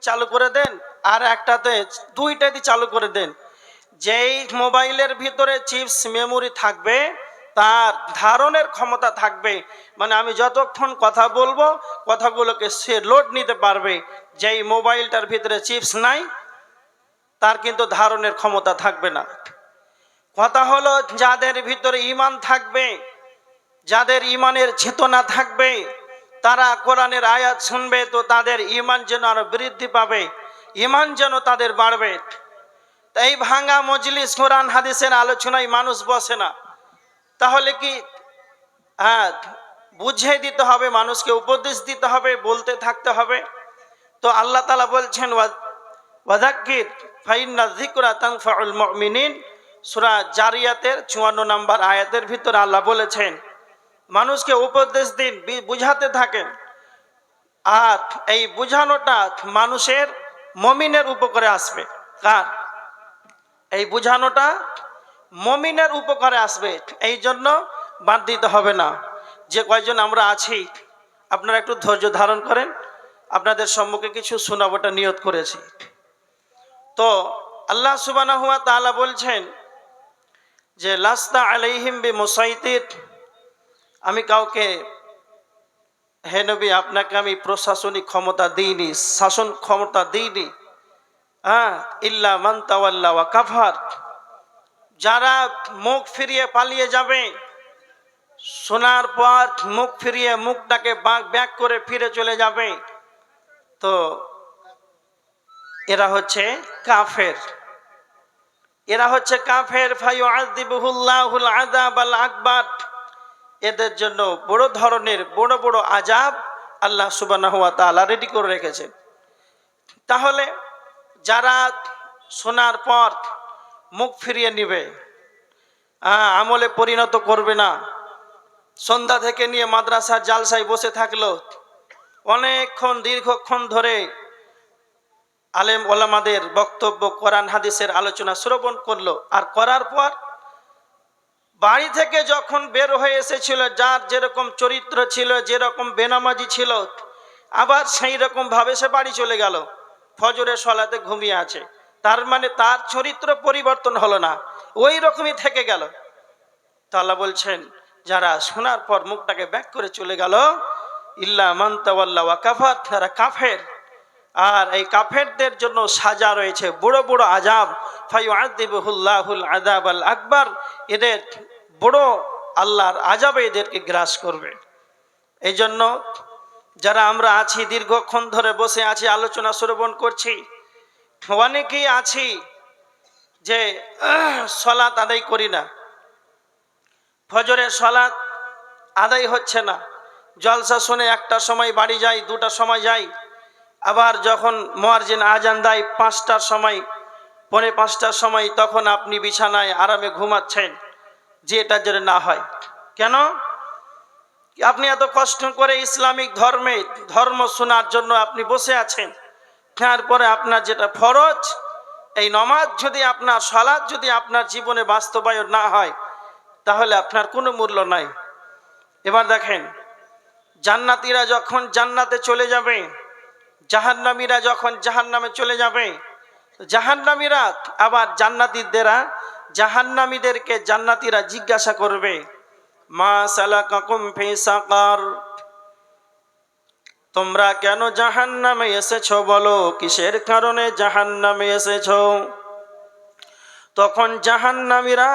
চালু করে দেন, আর একটাতে দুইটাতে চালু করে দেন। যেই মোবাইলের ভিতরে চিপস মেমোরি থাকবে তার ধারণের ক্ষমতা থাকবে, মানে আমি যতক্ষণ কথা বলবো কথাগুলোকে সে লোড নিতে পারবে। যেই মোবাইলটার ভিতরে চিপস নাই তার কিন্তু ধারণের ক্ষমতা থাকবে না। কথা হলো যাদের ভিতরে ঈমান থাকবে, যাদের ঈমানের চেতনা থাকবে, তারা কোরআনের আয়াত শুনবে তো তাদের ঈমান যেন আরো বৃদ্ধি পাবে, ঈমান যেন তাদের বাড়বে। এই ভাঙা মজলিস কোরআন হাদিসের আলোচনায় মানুষ বসে না, তাহলে কি হ্যাঁ বুঝিয়ে দিতে হবে, মানুষকে উপদেশ দিতে হবে, বলতে থাকতে হবে। তো আল্লাহ তাআলা বলছেন ওয়াযাক্কির ফাইন্না যিকরা তানফাউল মুমিনিন, সূরা জারিয়াতের 54 নম্বর আয়াতের ভিতরে আল্লাহ বলেছেন মানুষকে উপদেশ দিন, বুঝাতে থাকেন। আর এই বুঝানোটা মানুষের মুমিনের উপকারে আসবে। কার? এই বুঝানোটা মুমিনের উপকারে আসবে, এই জন্য বাদ দিতে হবে না। যে কয়জন আমরা আছি আপনারা একটু ধৈর্য ধারণ করেন, আপনাদের সম্মুখে কিছু শোনাবোটা নিয়ত করেছি। তো আল্লাহ সুবহানাহু ওয়া তাআলা বলছেন যে লাস্তা আলাইহিম বিমুসাইতির, আমি কাউকে, হে নবী আপনাকে আমি প্রশাসনিক ক্ষমতা দিইনি, শাসন ক্ষমতা দিইনি। ইল্লা মান তাওয়াল্লা ওয়া কাফার, যারা মুখ ফিরিয়ে পালিয়ে যাবে, শোনার পর মুখ ফিরিয়ে মুখটাকে ব্যাক করে ফিরে চলে যাবে, তো এরা হচ্ছে কাফের। এরা হচ্ছে কাফের। ফায়ুআযিবুহুল্লাহুল আযাবাল আকবার, এদের জন্য বড় ধরনের বড় বড় আযাব আল্লাহ সুবহানাহু ওয়া তাআলা রেডি করে রেখেছেন। তাহলে যারা শোনার পর মুখ ফিরিয়ে নিবে, আমলে পরিণত করবে না, সন্ধ্যা থেকে নিয়ে মাদ্রাসার জালসায় বসে থাকলো, অনেকক্ষণ দীর্ঘক্ষণ ধরে আলেম ওলামাদের বক্তব্য কোরআন হাদিসের আলোচনা শ্রবণ করলো, আর করার পর বাড়ি থেকে যখন বের হয়ে এসেছিল, যার যেরকম চরিত্র ছিল, যেরকম বেনামাজি ছিল, আবার সেই রকম ভাবে সে বাড়ি চলে গেল, ফজরের সলাতে ঘুমিয়ে আছে, তার মানে তার চরিত্র পরিবর্তন হলো না, ওই রকমই থেকে গেল। তো আল্লাহ বলছেন যারা শোনার পর মুখটাকে ব্যাক করে চলে গেল, ইল্লা মান তাওয়াল্লা ওয়া কাফার, তারা কাফের। আর এই কাফেরদের জন্য সাজা রয়েছে বড় বড় আযাব, ফায়ুআযিবুহুল্লাহুল আযাবাল আকবার, এদের বড় আল্লাহর আযাবে এদেরকে গ্রাস করবে। এই জন্য যারা আমরা আছি দীর্ঘক্ষণ ধরে বসে আছি, আলোচনা শ্রবণ করছি, অনেকেই আছি যে সালাত আদায় করি না, ফজরের সালাত আদায় হচ্ছে না, জলসা শুনে একটার সময় বাড়ি যাই, দুটার সময় যাই, আবার যখন মুয়াজ্জিন আজান দেয় 5টার সময়, 4:45টার সময়, তখন আপনি বিছানায় আরামে ঘুমাচ্ছেন। যে এটা যেন না হয়। কেন? আপনি এত কষ্ট করে ইসলামিক ধর্ম শোনার জন্য আপনি বসে আছেন, তারপরে আপনার যেটা ফরজ, এই নামাজ যদি আপনার, সালাত যদি আপনার জীবনে বাস্তবায়ন না হয়, তাহলে আপনার কোনো মূল্য নাই। এবার দেখেন, জান্নাতীরা যখন জান্নাতে চলে যাবে, জাহান্নামীরা যখন জাহান্নামে চলে যাবে, জাহান্নামীরা আবার জাহান্নামীদেরকে জান্নাতীরা জিজ্ঞাসা করবে, মা সালাকাকুম ফি সাকার, তোমরা কেন জাহান্নামে এসেছো, বলো কিসের কারণে জাহান্নামে এসেছো? তখন জাহান্নামীরা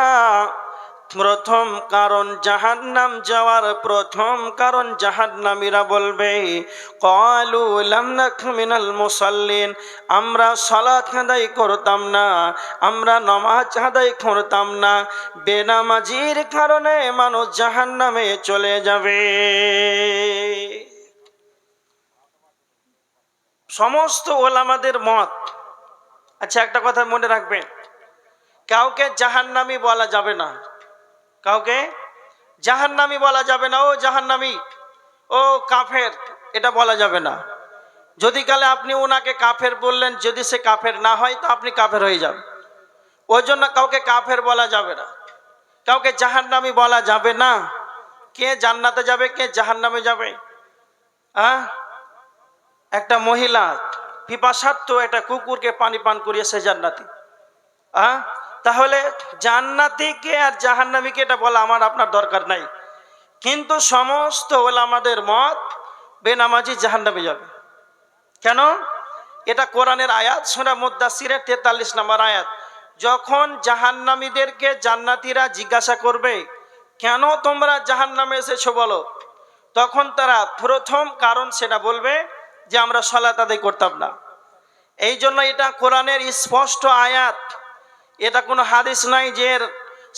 প্রথম কারণ, জাহান্নাম যাওয়ার প্রথম কারণ জাহান্নামীরা বলবে, ক্বালু লাম নাকু মিনাল মুসাল্লিন, আমরা সালাত আদায় করতাম না, আমরা নামাজ আদায় করতাম না। বেনামাজির কারণে মানুষ জাহান্নামে চলে যাবে। সমস্ত ওলামাদের মত। আচ্ছা, একটা কথা মনে রাখবেন, কাউকে জাহান্নামী বলা যাবে না, কাউকে জাহান্নামী বলা যাবে না, ও জাহান্নামী, ও কাফের, এটা বলা যাবে না। যদি কালে আপনি ওনাকে কাফের বললেন, যদি সে কাফের না হয় তো আপনি কাফের হয়ে যাবেন। ওই জন্য কাউকে কাফের বলা যাবে না, কাউকে জাহান্নামী বলা যাবে না। কে জান্নাতে যাবে, কে জাহান্নামে যাবে? একটা মহিলা পিপাসার্থ একটা কুকুরকে পানি পান করিয়েছে জান্নাতি। তাহলে জান্নাতিকে আর জাহান্নামীকে এটা বলা আমার আপনার দরকার নাই, কিন্তু সমস্ত ওলামাদের মত বেনামাজি জাহান্নামে যাবে। কেন? এটা কোরআনের আয়াত, সূরা মুদ্দাসসিরের 43 নম্বর আয়াত। যখন জাহান্নামীদেরকে জান্নাতীরা জিজ্ঞাসা করবে কেন তোমরা জাহান্নামে এসেছো বলো, তখন তারা প্রথম কারণ সেটা বলবে যে আমরা সালাত আদায় করতাম না। এই জন্য এটা কোরআনের স্পষ্ট আয়াত, এটা কোনো হাদিস নাই যে এর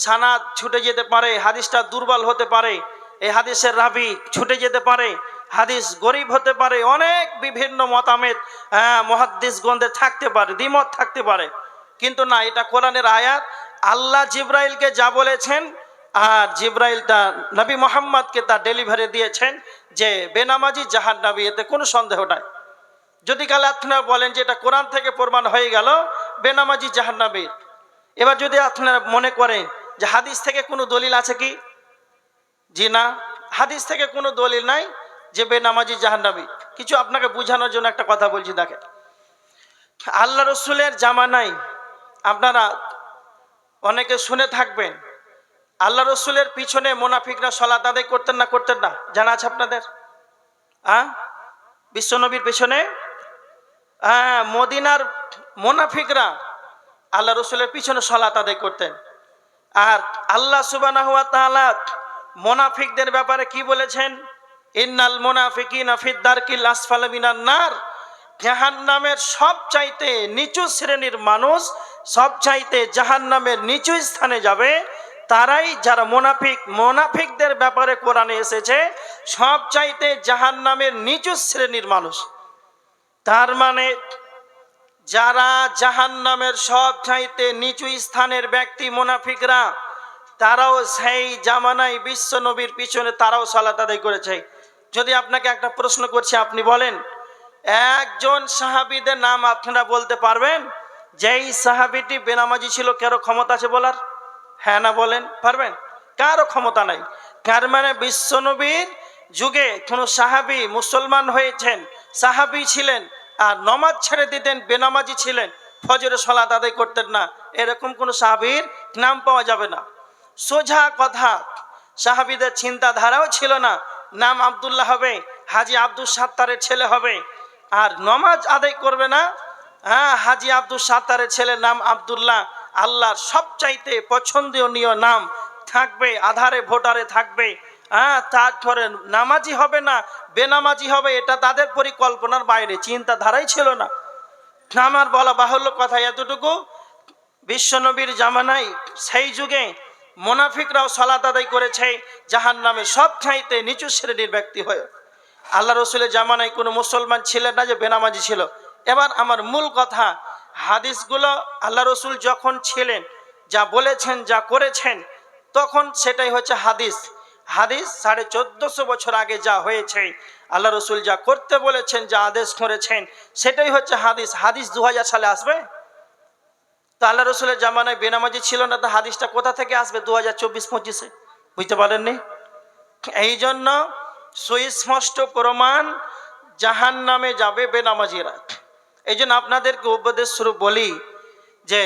সানাদ ছুটে যেতে পারে, হাদিসটা দুর্বল হতে পারে, এই হাদিসের রাবি ছুটে যেতে পারে, হাদিস গরিব হতে পারে, অনেক বিভিন্ন মতামত মুহাদ্দিসগণদের থাকতে পারে, দ্বিমত থাকতে পারে, কিন্তু না, এটা কোরআনের আয়াত। আল্লাহ জিব্রাইলকে যা বলেছেন আর জিব্রাইল তা নবী মুহাম্মদকে তা ডেলিভারি দিয়েছেন যে বেনামাজি জাহান্নামী, এতে কোনো সন্দেহ নাই। যদি কালে আপনারা বলেন যে এটা কোরআন থেকে প্রমাণ হয়ে গেল বেনামাজি জাহান্নামী, এবার যদি আপনারা মনে করেন যে হাদিস থেকে কোনো দলিল আছে কি, জি না, হাদিস থেকে কোনো দলিল নাই যে বেনামাজি জাহান্নামী। কিছু আপনাকে বোঝানোর জন্য একটা কথা বলছি, দেখেন আল্লাহ রসুলের জামানায় আপনারা অনেকে শুনে থাকবেন আল্লাহ রসুলের পিছনে মুনাফিকরা সালাত আদায় করতেন না করতেন না, জানা আছে আপনাদের? বিশ্বনবীর পিছনে মদিনার মুনাফিকরা আল্লাহ রসুলের পিছনে সালাত আদায় করতেন। আর আল্লাহ সুবহানাহু ওয়া তাআলা মুনাফিকদের ব্যাপারে কি বলেছেন? ইন্নাল মুনাফিকিনা ফিদ দারকিল আসফালি মিনান নার, জাহান্নামের সবচাইতে নিচু শ্রেণীর মানুষ সবচাইতে জাহান্নামের নিচু স্থানে যাবে তারাই যারা মুনাফিক। মুনাফিকদের ব্যাপারে কোরআনে এসেছে সবচাইতে জাহান্নামের নিচু শ্রেণীর মানুষ। তার মানে যারা জাহান্নামের সবচাইতে নিচু স্থানের ব্যক্তি মুনাফিকরা, তারাও সেই জামানায় বিশ্ব নবীর পিছনে তারাও সালাত আদায় করেছে। যদি আপনাকে একটা প্রশ্ন করছি, আপনি বলেন একজন সাহাবীদের নাম আপনারা বলতে পারবেন যেই সাহাবীটি বেনামাজি ছিল? কারো ক্ষমতা আছে বলার? হ্যাঁ না বলেন, পারবেন? কারো ক্ষমতা নাই। তার মানে বিশ্ব নবীর যুগে কোনো সাহাবী মুসলমান হয়েছেন, সাহাবী ছিলেন আর নমাজ ছেড়ে দিতেন, বেনামাজি ছিলেন, ফজরের সালাত আদায় করতেন না, এরকম কোনো সাহাবীর নাম পাওয়া যাবে না। সোজা কথা, সাহাবীদের চিন্তাধারাও ছিল না নাম আব্দুল্লাহ হবে, হাজী আব্দুল সাত্তারের ছেলে হবে, আর নমাজ আদায় করবে না, হাজী আব্দুল সাত্তারের ছেলে নাম আব্দুল্লাহ। আল্লাহর সবচাইতে পছন্দনীয় নাম থাকবে, আধারে ভোটারে থাকবে, তারপরে নামাজি হবে না, বেনামাজি হবে, এটা তাদের পরিকল্পনার বাইরে, চিন্তাধারাই ছিল না। আমার বলা বাহুল্য কথা এতটুকু, বিশ্বনবীর জামানায় সেই যুগে মুনাফিকরাও সালাত আদায় করেছে জাহান্নামের সবচাইতে নিচু শ্রেণীর ব্যক্তি হয়ে। আল্লাহ রসুলের জামানায় কোনো মুসলমান ছিলেন না যে বেনামাজি ছিল। এবার আমার মূল কথা, হাদিসগুলো আল্লাহ রসুল যখন ছিলেন, যা বলেছেন, যা করেছেন, তখন সেটাই হচ্ছে হাদিস। হাদিস 1450 বছর আগে যা হয়েছে, আল্লাহ রসুল যা করতে বলেছেন, যা আদেশ করেছেন, সেটাই হচ্ছে হাদিস। হাদিস 2000 সালে আসবে? তো আল্লাহ রসুলের জামানায় বেনামাজি ছিল না, তো হাদিসটা কোথা থেকে আসবে 2024-25-এ? বুঝতে পারেননি? এই জন্য সুস্পষ্ট প্রমাণ, জাহান্নামে যাবে বেনামাজিরা। এই জন্য আপনাদেরকে উপদেশ স্বরূপ বলি যে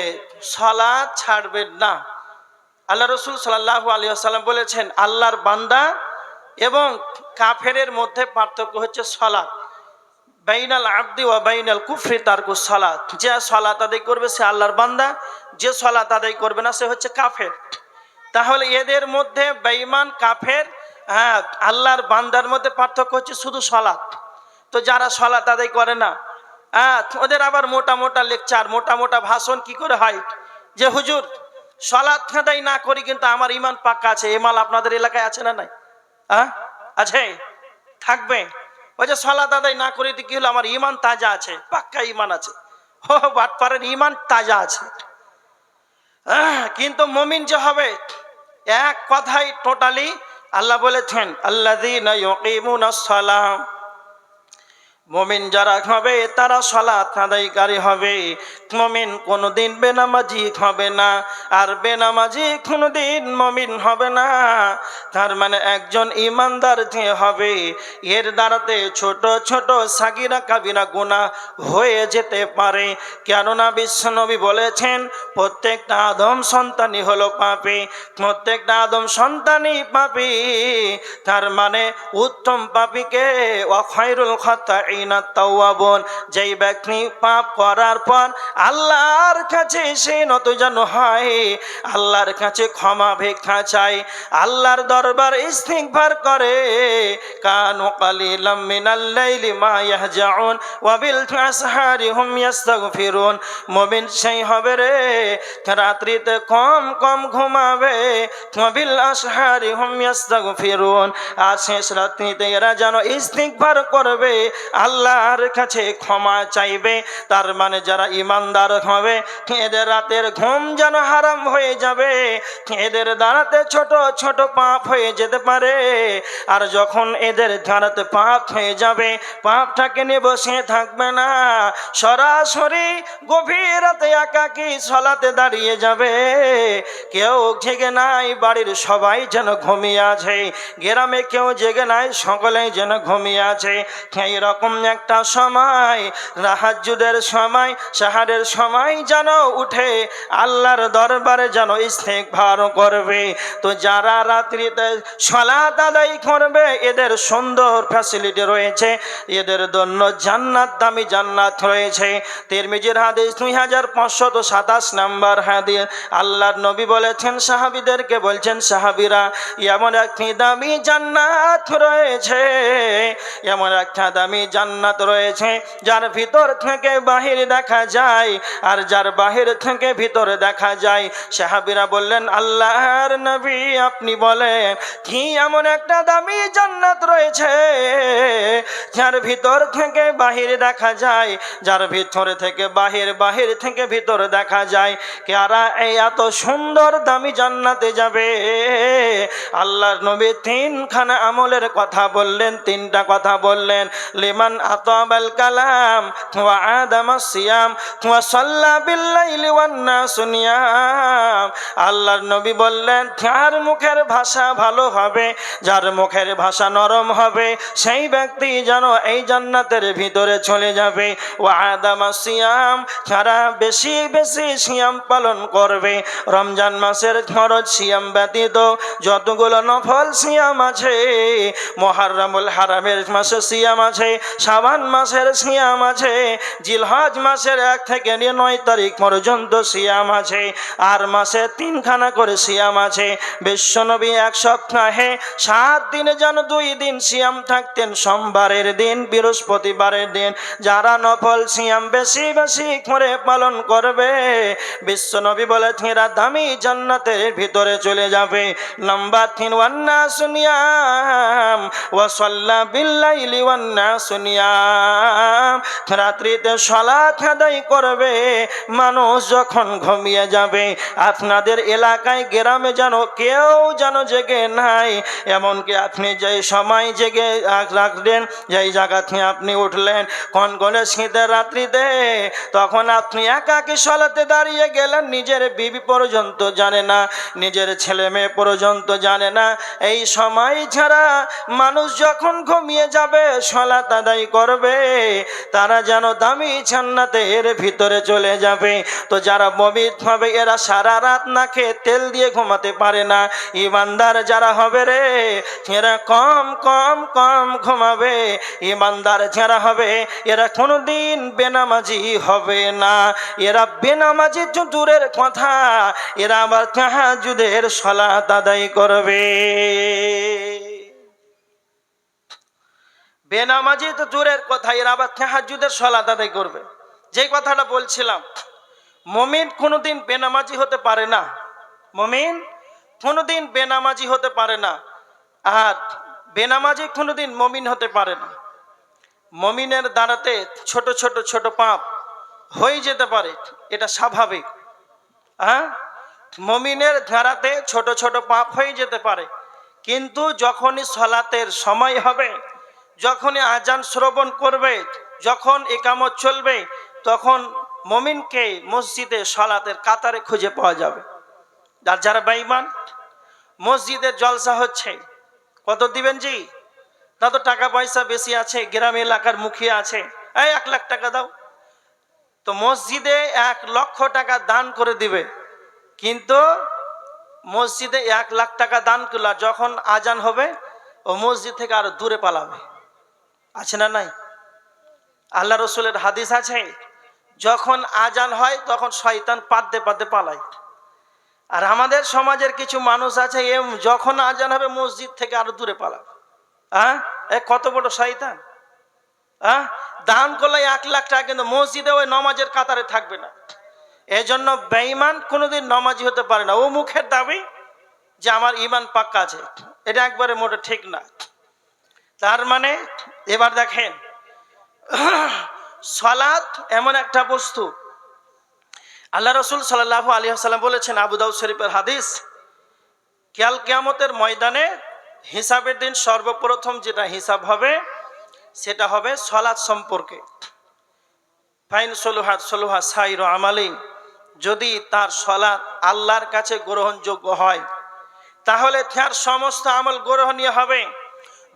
সালাত ছাড়বেন না। আল্লাহ রসুল সাল্লাল্লাহু আলাইহি ওয়াসাল্লাম বলেছেন আল্লাহর বান্দা এবং কাফেরের মধ্যে পার্থক্য হচ্ছে সালাত। বাইনাল আবদি ওয়া বাইনাল কুফরি তারকুস সালাত, যে সালাত আদায় করবে সে আল্লাহর বান্দা, যে সালাত আদায় করবে না সে হচ্ছে কাফের। তাহলে এদের মধ্যে বেঈমান কাফের আল্লাহর বান্দার মধ্যে পার্থক্য হচ্ছে শুধু সালাত। তো যারা সালাত আদায় করে না, ওদের আবার মোটা মোটা লেকচার, মোটা মোটা ভাষণ কি করে হয় যে হুজুর সালাত আদায় না করি কিন্তু আমার ইমান পাক্কা আছে। এ মাল আপনাদের এলাকায় আছে না নাই? আছে, থাকবে। ওই যে সালাত আদায় না করি কি হলো, আমার ইমান তাজা আছে, পাক্কা ইমান আছে। ও বাটপারের ইমান তাজা আছে, কিন্তু মুমিন যে হবে এক কথাই টোটালি আল্লাহ বলেছেন আল্লাযীনা ইউকিমুনাস সালাহ, মুমিন যারা হবে তারা সালাত আদায়কারী হবে। মুমিন কোনোদিন বেনামাজি হবে না, আর বেনামাজি কোনোদিন মুমিন হবে না। তার মানে একজন ইমানদার যে হবে, এর দ্বারাতে ছোট ছোট সাগিরা কাবিরা গুনাহ হয়ে যেতে পারে। কেননা বিশ্বনবী বলেছেন প্রত্যেকটা আদম সন্তানই হলো পাপী, প্রত্যেকটা আদম সন্তানই পাপী। তার মানে উত্তম পাপীকে খায়রুল খাত্তাইনা তাওয়াবুন, যেই ব্যক্তি পাপ করার পর আল্লাহর কাছে সে নতজানু হয়, আল্লাহর কাছে ক্ষমা ভিক্ষা চায়, আল্লাহর দরবার ইস্তিগফার করে, কানু কালিলাম মিনাল লাইলি মা ইয়াহজাউন ওয়া বিল আসহারি হুম ইস্তাগফিরুন। মুমিন সেই হবে রে রাত্রিতে কম কম ঘুমাবে, ওয়া বিল আসহারি হুম ইস্তাগফিরুন, আর শেষ রাত্রিতে এরা যেন ইস্তিগফার করবে, আল্লাহর কাছে ক্ষমা চাইবে। তার মানে যারা ইমানদার হবে এদের রাতের ঘুম যেন হারাম হয়ে যাবে, এদের দ্বারাতে ছোট ছোট পাপ হয়ে যেতে পারে। আর যখন এদের দ্বারাতে পাপ হয়ে যাবে, পাপটাকে নিয়ে বসে থাকবে না, সরাসরি গভীর রাতে একাকী সালাতে দাঁড়িয়ে যাবে। কেউ জেগে নাই, বাড়ির সবাই যেন ঘুমিয়ে আছে, গ্রামে কেউ জেগে নাই, সকলেই যেন ঘুমিয়ে আছে। এইরকম একটা সময়, তাহাজ্জুদের সময়, সাহারের সময় যেন উঠে আল্লাহর দরবারে যেন ইস্তিগফার করবে। তো যারা রাত্রিতে সালাত আদায় করবে এদের সুন্দর ফ্যাসিলিটি রয়েছে, এদের জন্য জান্নাত, দামি জান্নাত রয়েছে। তিরমিজির হাদিস 2527 নম্বর হাদিস। আল্লাহর নবী বলেছেন, সাহাবীদেরকে বলছেন, সাহাবীরা এমন একটি দামি জান্নাত রয়েছে, এমন একটা দামি জান্নাত রয়েছে যার ভিতর থেকে বাহির দেখা যায়, আর যার বাহির থেকে ভিতরে দেখা যায়। সাহাবীরা বললেন, আল্লাহর নবী আপনি বলেন কি এমন একটা দামি জান্নাত রয়েছে যার ভিতর থেকে বাহির দেখা যায়, যার ভিতরে থেকে বাহির, বাহির থেকে ভিতরে দেখা যায়। কারা এই এত সুন্দর দামি জান্নাতে যাবে? আল্লাহর নবী তিনখানা আমলের কথা বললেন, তিনটা কথা বললেন। লিমান আতাবাল কালাম ওয়া আদামাস সিয়াম ওয়া সাল্লা বিল লাইলি ওয়ান নাসু নিয়াম। আল্লাহর নবী বললেন, যার মুখের ভাষা ভালো হবে, যার মুখের ভাষা নরম হবে, সেই ব্যক্তি যেন এই জান্নাতের ভিতরে চলে যাবে। ওয়া আদামাস সিয়াম, যারা বেশি বেশি সিয়াম পালন করবে, রমজান মাসের ফরজ সিয়াম ব্যতীত যতগুলো নফল সিয়াম আছে, মুহররমুল হারামের মাসে সিয়াম আছে, শাবান মাসের সিয়াম আছে, জিলহজ মাসের 1 থেকে 9 তারিখ পর্যন্ত সিয়াম আছে, আর মাসে 3 খানা করে সিয়াম আছে। বিশ্বনবী 1 সপ্তাহে 7 দিনে যেন 2 দিন সিয়াম থাকতেন, সোমবারের দিন, বৃহস্পতিবারের দিন। যারা নফল সিয়াম বেশি বেশি করে পালন করবে, বিশ্বনবী বলেছেন এরা দামি জান্নাতের ভিতরে চলে যাবে। নাম্বার 3, ওয়ান নাসু নিয়াম ওয়া সাল্লা বিল লাইলি ওয়ান নাসু নিয়াম। রাত্রিতে সালাত আদায় করবে, মানুষ যখন ঘুমিয়ে যাবে। আপনাদের এলাকায় গ্রামে যেন কেউ যেন জেগে নাই, এমনকি আপনি যেই সময় জেগে রাখলেন, যেই জায়গা থেকে আপনি উঠলেন কনকনে শীতের রাত্রিতে, তখন আপনি একাকী সালাতে দাঁড়িয়ে গেলেন, নিজের বিবি পর্যন্ত জানে না, নিজের ছেলে মেয়ে পর্যন্ত জানে না। এই সময় ছাড়া মানুষ যখন ঘুমিয়ে যাবে, সালাত আদায় করবে, তারা যেন দামি জান্নাতের ভিতরে চলে যাবে। তো যারা মুমিন হবে এরা সারা রাত না খেয়ে তেল দিয়ে ঘুমাতে পারে না। ইমানদার যারা হবে রে, এরা কম কম কম ঘুমাবে। ইমানদার যারা হবে এরা কোনোদিন বেনামাজি হবে না। এরা বেনামাজি তো দূরের কথা, এরা আবার তাহাজ্জুদের সালাত আদায় করবে। বেনামাজি তো দূরের কথা, এরা আবার তাহাজ্জুদের সালাত আদায় করবে। যেই কথাটা বলছিলাম, মুমিন কোনোদিন বেনামাজি হতে পারে না, মুমিন কোনোদিন বেনামাজি হতে পারে না, আর বেনামাজি কোনোদিন মুমিন হতে পারে না। মুমিনের দ্বারাতে ছোট ছোট ছোট পাপ হয়ে যেতে পারে, এটা স্বাভাবিক। হ্যাঁ, মুমিনের ধারাতে ছোট ছোট পাপ হয়ে যেতে পারে, কিন্তু যখনই সালাতের সময় হবে, যখনই আজান শ্রবণ করবে, যখন একামত চলবে, তখন মুমিনকে মসজিদে সালাতের কাতারে খুঁজে পাওয়া যাবে। আর যারা বেঈমান, মসজিদের জলসা হচ্ছে, কত দিবেন জি? তা তো টাকা পয়সা বেশি আছে, গ্রাম এলাকার মুখিয়া আছে, এই 1 লাখ টাকা দাও, তো মসজিদে 1 লক্ষ টাকা দান করে দিবে, কিন্তু মসজিদে 1 লাখ টাকা দান করলে যখন আজান হবে ও মসজিদ থেকে আরো দূরে পালাবে। আছে না নাই? আল্লাহ রসুলের হাদিস আছে, যখন আজান হয় তখন শয়তান পাদ্দে পাদ্দে পালায়। আর আমাদের সমাজের কিছু মানুষ আছে, যখন আজান হবে মসজিদ থেকে আরো দূরে পালাবে। হ্যাঁ, কত বড় শয়তান! হ্যাঁ, দান করলে 1 লাখ টাকা, কিন্তু মসজিদে ওই নামাজের কাতারে থাকবে না। এই জন্য বেঈমান কোনোদিন নামাজি হতে পারে না। ও মুখের দাবি যে আমার ঈমান পাক্কা আছে, এটা একবারে মোটে ঠিক না। তার মানে এবার দেখেন, সালাত এমন একটা বস্তু, আল্লাহ রসুল সাল্লাল্লাহু আলাইহি ওয়াসাল্লাম বলেছেন, আবু দাউদ শরীফের হাদিস, কাল কিয়ামতের ময়দানে হিসাবের দিন সর্বপ্রথম যেটা হিসাব হবে সেটা হবে সালাত সম্পর্কে। ফাইন সলুহা সাইরু আমালি, যদি তার সালাত আল্লাহর কাছে গ্রহণযোগ্য হয় তাহলে তার সমস্ত আমল গ্রহণীয় হবে।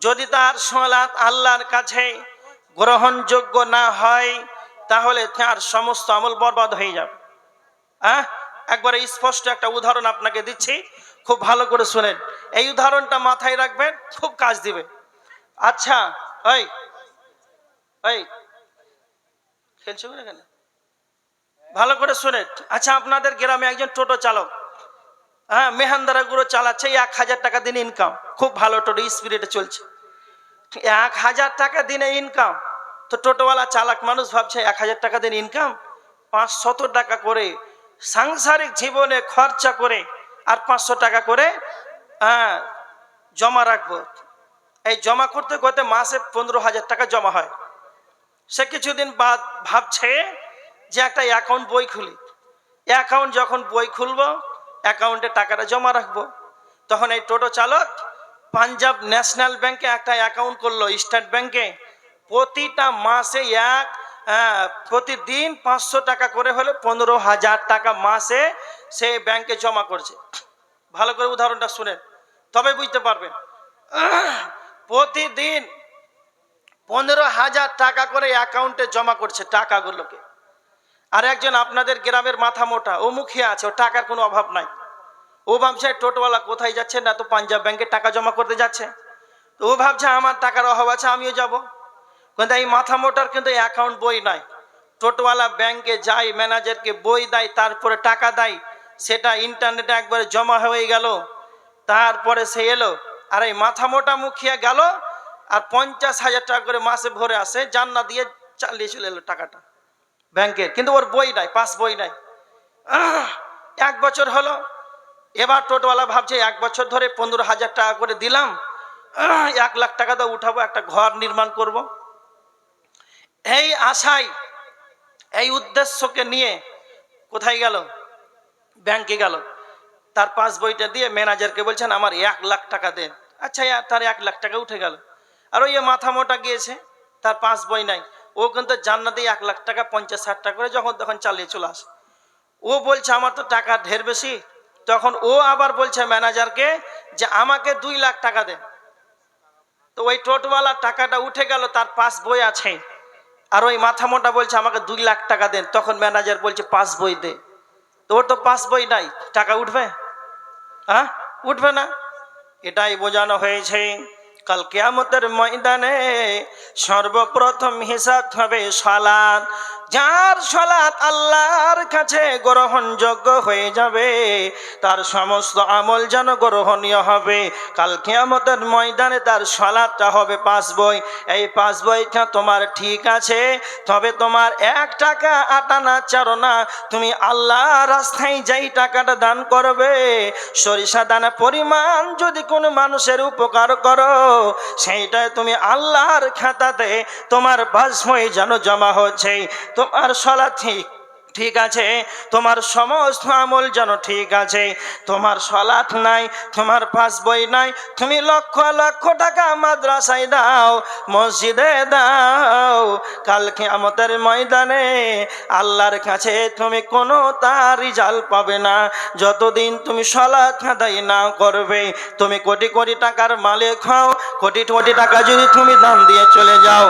যদি তার সালাত আল্লাহর কাছে গ্রহণযোগ্য না হয় তাহলে তার সমস্ত আমল বরবাদ হয়ে যাবে। একবারে স্পষ্ট একটা উদাহরণ আপনাকে দিচ্ছি, খুব ভালো করে শুনেন। এই উদাহরণটা মাথায় রাখবেন, খুব কাজ দিবে। আচ্ছা, খেলছো না, ভালো করে শুনেন। আচ্ছা, আপনাদের গ্রামে একজন টোটো চালক, মেহান্দারা গুলো চালাচ্ছে, 1000 টাকা দিনে ইনকাম, খুব ভালো টোটো স্পিডে চলছে, 1000 টাকা দিনে ইনকাম। তো টোটোওয়ালা চালাক মানুষ ভাবছে 1000 টাকা দিনে ইনকাম, 500 টাকা করে সাংসারিক জীবনে খরচা করে আর 500 টাকা করে জমা রাখবো। এই জমা করতে করতে মাসে 15,000 টাকা জমা হয়। সে কিছুদিন বাদ ভাবছে যে একটা অ্যাকাউন্ট বই খুলি, অ্যাকাউন্ট যখন বই খুলবো অ্যাকাউন্টে টাকাটা জমা রাখবো। তখন এই টোটো চালক পাঞ্জাব ন্যাশনাল ব্যাংকে একটা অ্যাকাউন্ট করলো, স্টেট ব্যাংকে। প্রতিটা মাসে প্রতিদিন 500 টাকা করে হলে 15,000 টাকা মাসে সে ব্যাংকে জমা করছে। ভালো করে উদাহরণটা শুনেন, তবে বুঝতে পারবেন। প্রতিদিন 15,000 টাকা করে অ্যাকাউন্টে জমা করছে টাকাগুলোকে। আর একজন আপনাদের গ্রামের মাথা মোটা, ও মুখিয়া আছে, ও টাকার কোনো অভাব নাই। ও ভাবছে টোটোওয়ালা কোথায় যাচ্ছে, না তো পাঞ্জাব ব্যাংকে টাকা জমা করতে যাচ্ছে, তো ও ভাবছে আমার টাকার অভাব আছে, আমিও যাব। কিন্তু এই মাথা মোটার কিন্তু অ্যাকাউন্ট বই নাই। টোটোওয়ালা ব্যাংকে যায়, ম্যানেজারকে বই দেয়, তারপরে টাকা দেয়, সেটা ইন্টারনেটে একবারে জমা হয়ে গেল। তারপরে সে এলো, আর এই মাথা মোটা মুখিয়া গেল আর 50,000 টাকা করে মাসে ভরে আসে, জান্না দিয়ে চালিয়ে চলে এলো টাকাটা ব্যাংকের, কিন্তু ওর বই নাই, পাস বই নাই। 1 বছর হলো, এবার টোটোওয়ালা ভাবছে 1 বছর ধরে 15,000 টাকা করে দিলাম, 1 লাখ টাকা তো উঠাবো, একটা ঘর নির্মাণ করব। এই আশায়, এই উদ্দেশ্যকে নিয়ে কোথায় গেল, ব্যাংকে গেল। তার পাস বইটা দিয়ে ম্যানেজারকে বলছেন আমার 1 লাখ টাকা দেন। আচ্ছা, তার 1 লাখ টাকা উঠে গেল। আর ওই মাথা মোটা গিয়েছে, তার পাস বই নাই, ও কিন্তু জান্নাতে 1 লাখ টাকা 50-60 টাকা করে যখন তখন চালিয়ে চলে আসে। ও বলছে আমার তো টাকা ঢের বেশি। তখন ও আবার বলছে ম্যানেজারকে যে আমাকে 2 লাখ টাকা দেন। তো ওই টোটোওয়ালা টাকাটা উঠে গেল, তার পাস বই আছে, আর ওই মাথা মোটা বলছে আমাকে 2 লাখ টাকা দেন। তখন ম্যানেজার বলছে পাস বই দে। তো ওর তো পাস বই নাই, টাকা উঠবে? উঠবে না। এটাই বোঝানো হয়েছে, কাল কিয়ামতের ময়দানে সর্বপ্রথম হিসাব হবে সালাত। যার সালাত আল্লাহর কাছে গ্রহণযোগ্য হয়ে যাবে তার সমস্ত আমল যেন গ্রহণীয় হবে। কাল কিয়ামতের ময়দানে তার সালাতটা হবে পাস বই। এই পাস বইটা তোমার ঠিক আছে, তবে তোমার 1 টাকা আটানা চারনা, তুমি আল্লাহ রাস্তায় যেই টাকাটা দান করবে, সরিষা দানা পরিমাণ যদি কোনো মানুষের উপকার করো, সেইটাই তুমি আল্লাহর খাতাতে তোমার পাস বই যেন জমা হচ্ছে। তোমার সালাত ঠিক আছে, তোমার সমস্ত আমল যেন ঠিক আছে, তোমার সালাত নাই, তোমার পাস বই নাই, তুমি লক্ষ লক্ষ টাকা মাদ্রাসায় দাও, মসজিদে দাও, কাল কিয়ামতের ময়দানে আল্লাহর কাছে তুমি কোনো তার রিজাল্ট পাবে না। যতদিন তুমি সালাত আদায় না করবে, তুমি কোটি কোটি টাকার মালিক হও, কোটি কোটি টাকা যদি তুমি দান দিয়ে চলে যাও,